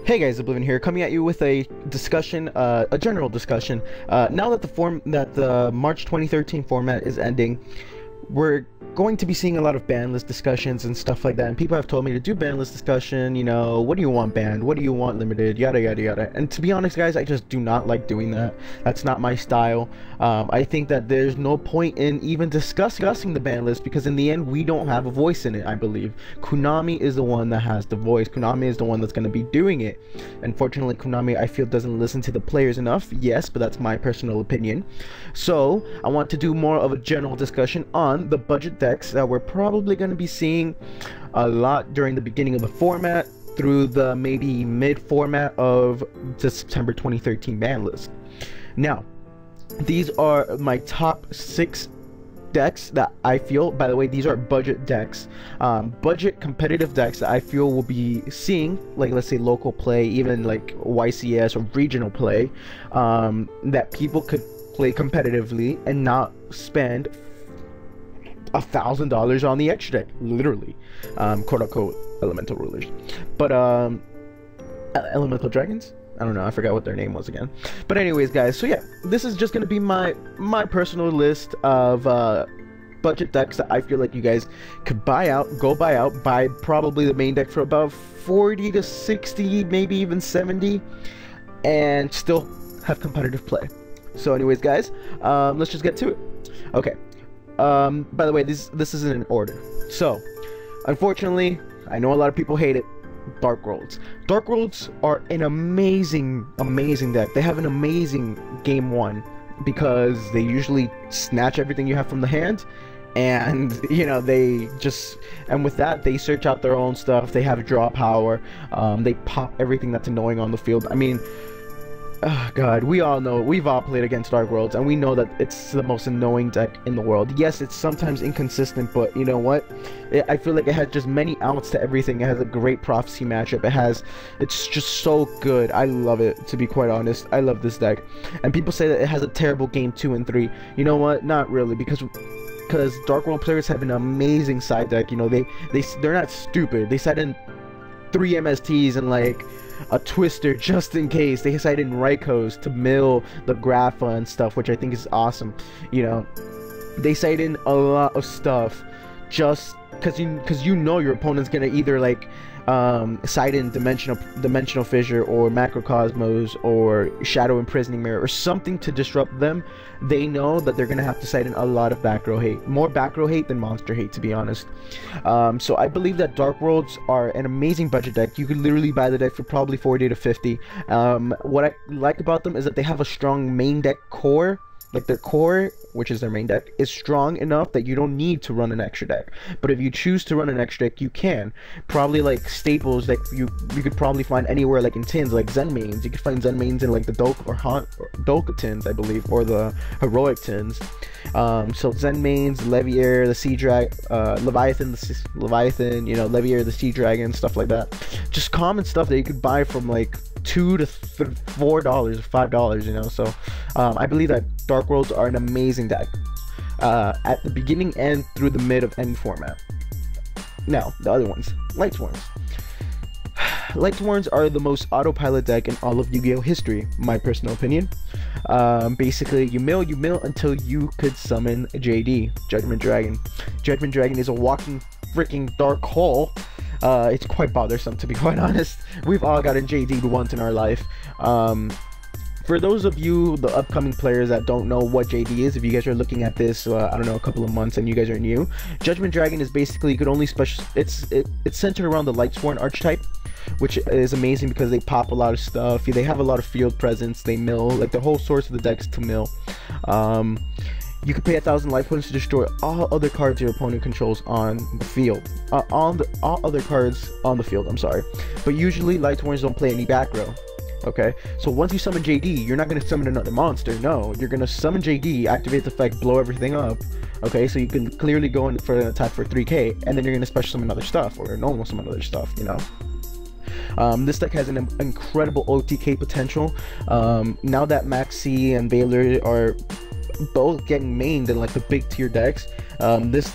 Hey guys, Oblivion here, coming at you with a discussion, a general discussion. Now that the March 2013 format is ending, we're going to be seeing a lot of ban list discussions and stuff like that, and people have told me to do ban list discussion, you know, what do you want banned, what do you want limited, yada yada yada. And to be honest guys, I just do not like doing that. That's not my style. I think that there's no point in even discussing the ban list, because in the end we don't have a voice in it. I believe Konami is the one that has the voice. Konami is the one that's going to be doing it. Unfortunately, Konami, I feel, doesn't listen to the players enough. Yes, but that's my personal opinion. So I want to do more of a general discussion on the budget decks that we're probably going to be seeing a lot during the beginning of the format through the maybe mid format of the September 2013 ban list. Now, these are my top 6 decks that I feel, by the way, these are budget decks, budget competitive decks that I feel will be seeing, like, let's say local play, even like YCS or regional play, that people could play competitively and not spend $1,000 on the extra deck, literally, quote unquote elemental rulers, but elemental dragons, I don't know, I forgot what their name was again. But anyways guys, so yeah, this is just gonna be my personal list of budget decks that I feel like you guys could buy probably the main deck for about 40 to 60, maybe even 70, and still have competitive play. So anyways guys, let's just get to it. Okay, by the way, this isn't in order. So unfortunately, I know a lot of people hate it. Dark Worlds. Dark Worlds are an amazing deck. They have an amazing game 1 because they usually snatch everything you have from the hand, and you know, they just, and with that they search out their own stuff. They have draw power. They pop everything that's annoying on the field. I mean, oh god, we all know, we've all played against Dark Worlds, and we know that it's the most annoying deck in the world. Yes, it's sometimes inconsistent, but you know what? I feel like it has just many outs to everything. It has a great prophecy matchup. It's just so good. I love it, to be quite honest. I love this deck. And people say that it has a terrible game 2 and 3. You know what? Not really, because Dark World players have an amazing side deck. You know, they're not stupid. They set in 3 MSTs and like a Twister just in case. They side in Raikos to mill the Grapha and stuff, which I think is awesome. You know, they side in a lot of stuff just because you know your opponent's gonna either like side in dimensional fissure or macrocosmos or shadow imprisoning mirror or something to disrupt them. They know that they're gonna have to side in a lot of back row hate, more back row hate than monster hate, to be honest. So I believe that Dark Worlds are an amazing budget deck. You could literally buy the deck for probably 40 to 50. What I like about them is that they have a strong main deck core. Like, their core, which is their main deck, is strong enough that you don't need to run an extra deck. But if you choose to run an extra deck, you can. Probably like staples that you could probably find anywhere, like in tins, like Zen mains. You could find Zen mains in like the Dolka tins, I believe, or the heroic tins. So Zen mains, Leviair, the Sea Leviathan, you know, Leviair, the Sea Dragon, stuff like that. Just common stuff that you could buy from like $2 to $4 or $5, you know. So I believe that Dark Worlds are an amazing deck at the beginning and through the mid of any format. Now the other ones, Lightsworns. Lightsworns are the most autopilot deck in all of Yu-Gi-Oh history, my personal opinion. Basically, you mill until you could summon JD, Judgment Dragon. Judgment Dragon is a walking freaking dark hole. It's quite bothersome, to be quite honest. We've all gotten JD'd once in our life. For those of you, the upcoming players that don't know what JD is, if you guys are looking at this, I don't know, a couple of months and you guys are new, Judgment Dragon is basically, you could only it's centered around the Lightsworn archetype, which is amazing because they pop a lot of stuff. They have a lot of field presence. They mill, like the whole source of the deck is to mill. You can pay 1,000 life points to destroy all other cards your opponent controls on the field. All other cards on the field, I'm sorry. But usually Lightsworns don't play any back row. Okay, so once you summon JD, you're not going to summon another monster. No, you're going to summon JD, activate the effect, blow everything up. Okay, so you can clearly go in for an attack for 3k, and then you're going to special summon other stuff, or normal summon other stuff, you know. This deck has an incredible OTK potential. Now that Maxi and Baylor are both getting mained in like the big tier decks, this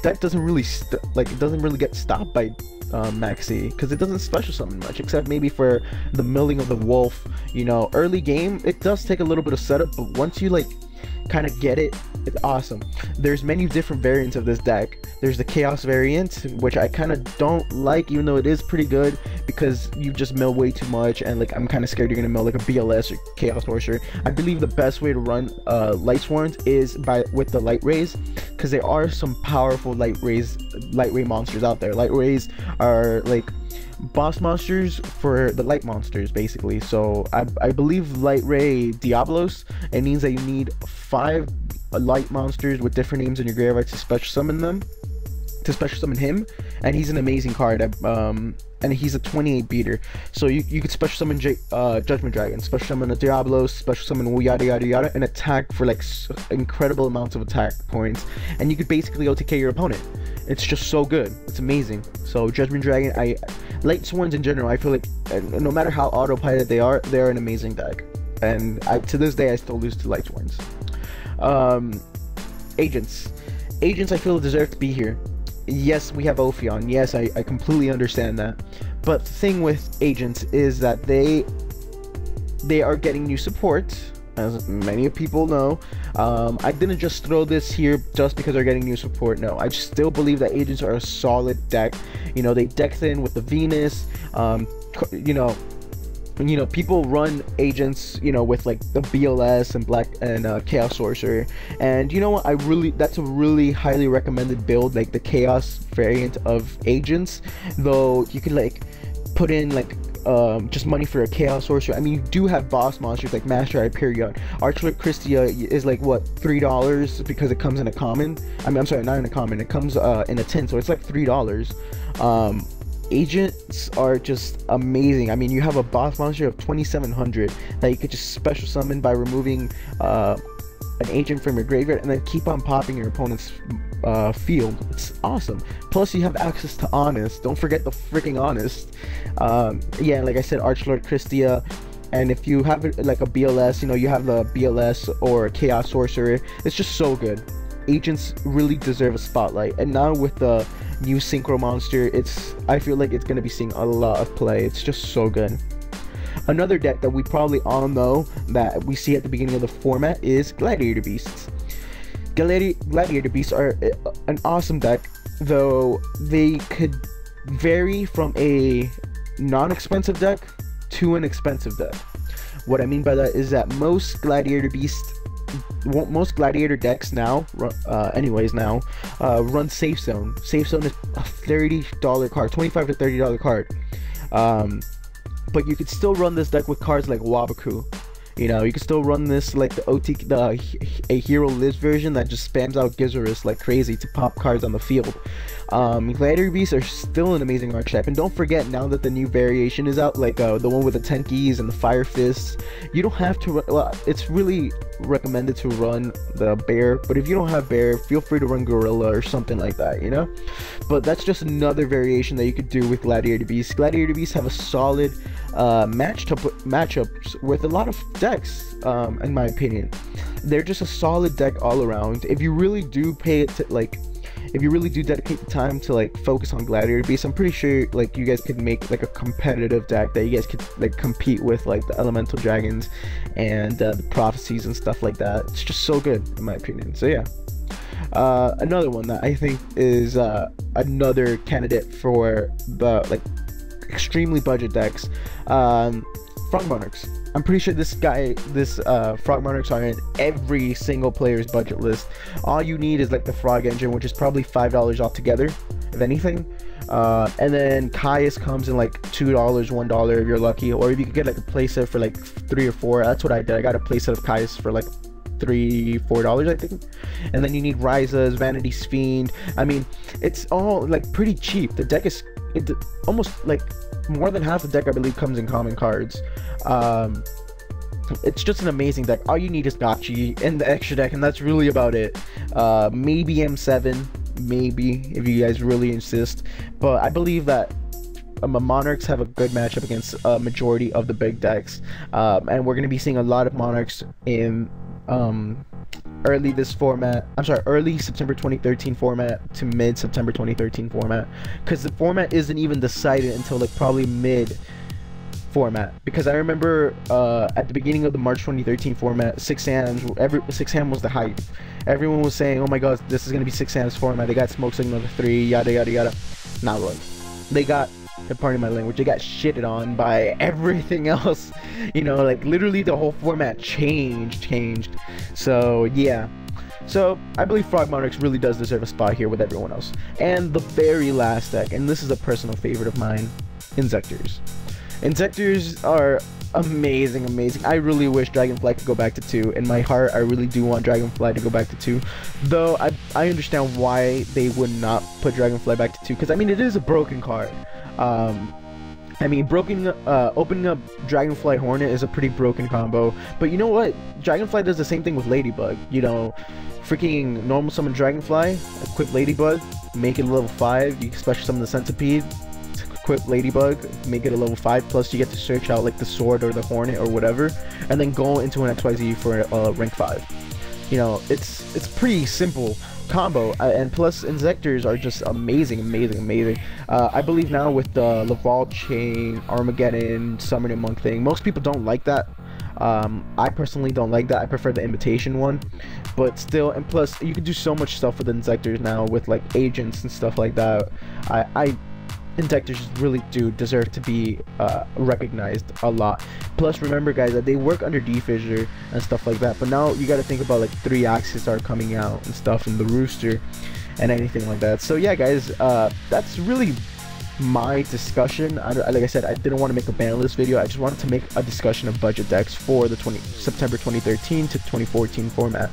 deck doesn't really get stopped by maxi, because it doesn't special summon much, except maybe for the milling of the wolf. You know, early game it does take a little bit of setup, but once you like kind of get it, it's awesome. There's many different variants of this deck. There's the chaos variant, which I kind of don't like, even though it is pretty good, because you just mill way too much, and like I'm kind of scared you're gonna mill like a BLS or chaos sorcerer. I believe the best way to run Lightsworns is with the light rays, because there are some powerful light ray monsters out there. Light rays are like boss monsters for the light monsters, basically. So I believe light ray Diablos, it means that you need 5 light monsters with different names in your graveyard to special summon them, to special summon him, and he's an amazing card. And he's a 28 beater, so you could special summon Judgment Dragon, special summon a Diablos, special summon yada yada yada, and attack for like incredible amounts of attack points, and you could basically OTK your opponent. It's just so good. It's amazing. So Judgment Dragon, Lightsworns in general, I feel like no matter how autopilot they're an amazing deck, and to this day I still lose to Lightsworns. Agents I feel deserve to be here. Yes, we have Ophion. Yes, I completely understand that. But the thing with agents is that they are getting new support, as many people know. I didn't just throw this here just because they're getting new support. No, I still believe that agents are a solid deck. You know, they deck thin with the Venus. You know, people run agents, you know, with like the BLS and Chaos Sorcerer, and you know what, that's a really highly recommended build, like the Chaos variant of agents. Though you can like put in like just money for a Chaos Sorcerer. I mean, you do have boss monsters like Master Hyperion. Archlet Christia is like what, $3 because it comes in a common. I mean, I'm sorry, not in a common, it comes in a tin, so it's like $3. Agents are just amazing. I mean, you have a boss monster of 2700 that you could just special summon by removing an agent from your graveyard, and then keep on popping your opponent's field. It's awesome. Plus you have access to Honest. Don't forget the freaking Honest. Yeah, like I said, Archlord Christia. And if you have like a BLS, you know, you have the BLS or Chaos Sorcerer. It's just so good. Agents really deserve a spotlight, and now with the new Synchro monster, I feel like it's going to be seeing a lot of play. It's just so good. Another deck that we probably all know that we see at the beginning of the format is Gladiator Beasts. Gladiator Beasts are an awesome deck, though they could vary from a non-expensive deck to an expensive deck. What I mean by that is that most Gladiator decks now, run Safe Zone. Safe Zone is a $30 card, $25 to $30 card. But you could still run this deck with cards like Wabaku. You know, you can still run this like a Hero Lives version that just spams out Gizzurus like crazy to pop cards on the field. Gladiator Beasts are still an amazing archetype, and don't forget, now that the new variation is out, like the one with the Tenkis and the Fire Fists, you don't have to run, well, it's really recommended to run the Bear, but if you don't have Bear, feel free to run Gorilla or something like that, you know. But that's just another variation that you could do with Gladiator Beasts. Gladiator Beasts have a solid matchups with a lot of decks, in my opinion. They're just a solid deck all around. If you really do if you really do dedicate the time to like focus on Gladiator Beasts, I'm pretty sure like you guys could make like a competitive deck that you guys could like compete with, like the Elemental Dragons and the Prophecies and stuff like that. It's just so good in my opinion. So yeah, another one that I think is another candidate for the like extremely budget decks, Frog Monarchs. I'm pretty sure this Frog Monarchs are in every single player's budget list. All you need is like the Frog Engine, which is probably $5 altogether, if anything. And then Caius comes in like $2, $1 if you're lucky, or if you could get like a playset for like $3 or $4. That's what I did. I got a playset of Caius for like $3, $4, I think. And then you need Ryza's, Vanity's Fiend. I mean, it's all like pretty cheap. The deck is almost like more than half the deck I believe comes in common cards. It's just an amazing deck. All you need is Gotchi and the extra deck, and that's really about it. Maybe M7, maybe, if you guys really insist. But I believe that Monarchs have a good matchup against a majority of the big decks, and we're going to be seeing a lot of Monarchs in early this format, I'm sorry, early September 2013 format to mid September 2013 format, because the format isn't even decided until like probably mid format, because I remember at the beginning of the March 2013 format, 6 Sam was the hype. Everyone was saying, oh my god, this is gonna be 6 Sam's format, they got smoke signal 3, yada yada yada. Not really. They got, pardon my language, they got shitted on by everything else. You know, like literally the whole format changed. So yeah. So I believe Frog Monarchs really does deserve a spot here with everyone else. And the very last deck, and this is a personal favorite of mine, Inzectors. Inzectors are amazing. I really wish Dragonfly could go back to 2. In my heart, I really do want Dragonfly to go back to 2. Though I understand why they would not put Dragonfly back to 2, because I mean it is a broken card. I mean, opening up Dragonfly Hornet is a pretty broken combo. But you know what? Dragonfly does the same thing with Ladybug. You know, freaking normal summon Dragonfly, equip Ladybug, make it a level 5. You special summon the Centipede, equip Ladybug, make it a level 5. Plus, you get to search out like the Sword or the Hornet or whatever, and then go into an XYZ for rank 5. You know, it's pretty simple combo, and plus Inzectors are just amazing. I believe now with the Laval Chain, Armageddon, Summon and Monk thing, most people don't like that. I personally don't like that. I prefer the Invitation one, but still, and plus you can do so much stuff with Inzectors now with like agents and stuff like that. Inzectors really do deserve to be recognized a lot. Plus, remember guys that they work under D-Fissure and stuff like that, but now you got to think about like 3 Axis are coming out and stuff, and the Rooster and anything like that. So yeah guys, that's really my discussion. Like I said, I didn't want to make a ban list video. I just wanted to make a discussion of budget decks for the September 2013 to 2014 format.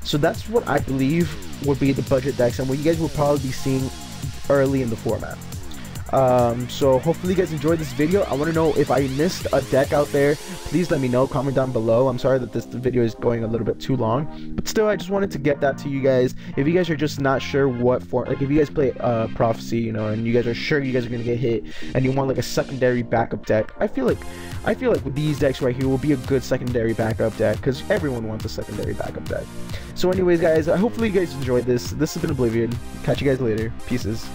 So that's what I believe would be the budget decks, and what you guys will probably be seeing early in the format. So hopefully you guys enjoyed this video. I want to know if I missed a deck out there. Please let me know, comment down below. I'm sorry that this video is going a little bit too long, but still I just wanted to get that to you guys. If you guys are just not sure what form, like if you guys play Prophecy, you know, and you guys are sure you guys are gonna get hit and you want like a secondary backup deck, I feel like with these decks right here will be a good secondary backup deck, because everyone wants a secondary backup deck. So anyways guys, hopefully you guys enjoyed this. This has been Oblivion. Catch you guys later. Pieces.